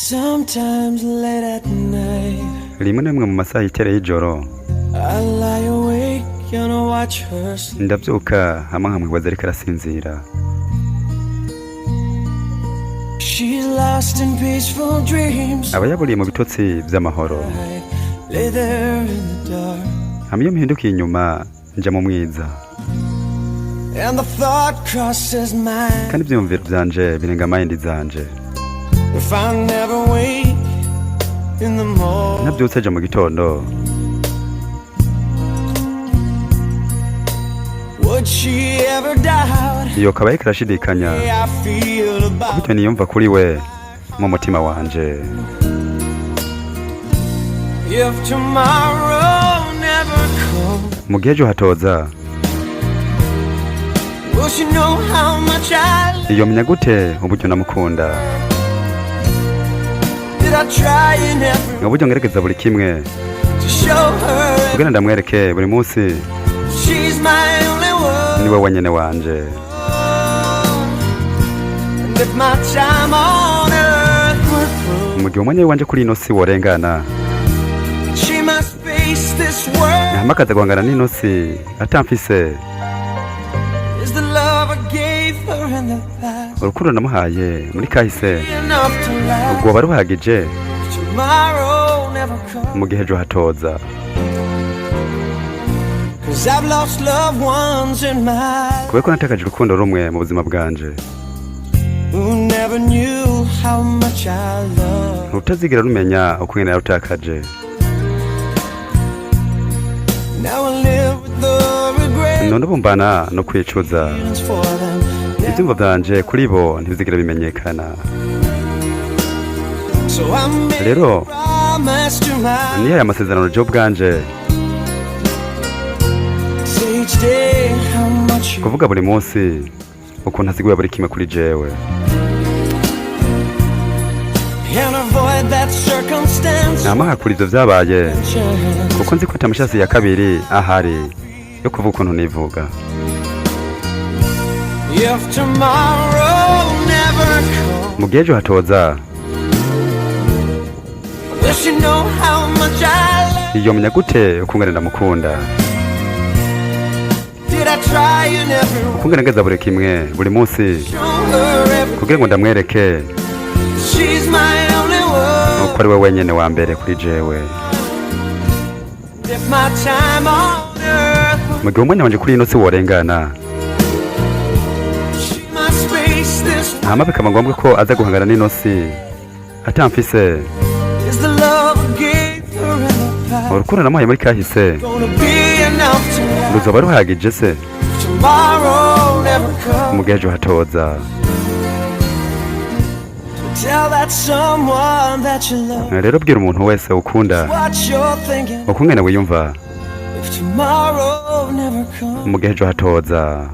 Sometimes late at night, rimwe na rimwe mu masaha y'itereye y'ijoro I lie awake and watch her sleep. ndabyuka hamwe nkamwibaza ariko arasinzira. She's lost in peaceful dreams. aba yaburiye mu bitotsi by'amahoro. Lay there in the dark, hamwe iyo mpindukiye inyuma nja mu mwiza and the thought crosses mine. kandi ibyiyumviro byanje birenga mayindi zanje. If I never wake in the morning, nabyutse aja mu gitondo would she ever doubt iyo kabaye karashidikanya the way I feel about bityo niyumva kuri we mu mutima wanje. if tomorrow never comes? mu gihe ejo hatoza Will she know how much I love? iyo menya gute uburyo namukunda, Did I try in every uburyo ngerageza buri kimwe to show her kugira ndamwereke buri munsi she's my only one? niwe wenyene wanje. And if my time on earth were through, mu gihe umwanya wanje kuri ino si worengana she must face this world. nahamakaza guhangana n'ino si atamfise Is the love I gave her in the past urukundo namuhaye muri kahise enough to last? ubwo bari buhagije Tomorrow never comes. mu gihe ejo hatoza. 'Cause I've lost loved ones in my kubera ko natakaje urukundo rumwe mu buzima bwanje who never knew how much I love. rutazigera rumenya uko ngene yarutakaje. Now I live with the regret none ubu mbana no kwicuza. for them. ibyumva byanje kuri bo ntibizigera bimenyekana. So I made rero a promise to my niyo aya masezerano ryo bwanje say each day how much you kuvuga buri munsi ukuntu asiguye buri kimwe kuri jewe can avoid that circumstance. namaha kuri ivyo vyabaye Chance. kuko nzi ko atamashasi ya kabiri ahari yo kuvuga ukuntu nivuga. If tomorrow never comes, mu gihe ejo hatoza will she know how much I love? iyo menya gute uko ngene ndamukunda, Did I try in every way uko ngerageza buri kimwe buri munsi to show her every kugira ngo ndamwereke she's my only one? ko ari we wenyene wa mbere kuri jewe. If my time on earth, mu gihe umwanya wanje kuri ino si worengana she must face this. hama bikaba ngombwa ko aza guhangana n'ino si atamfise Is the love I gave her in the past urukundo namuhaye muri kahise gonna be enough to last? ruzoba ruhagije se Tomorrow never comes. mu gihe ejo hatoza. Tell that someone that you love rero bwira umuntu wese ukunda what you're thinking. uko ngene wiyumva If tomorrow never comes. mu gihe ejo hatoza.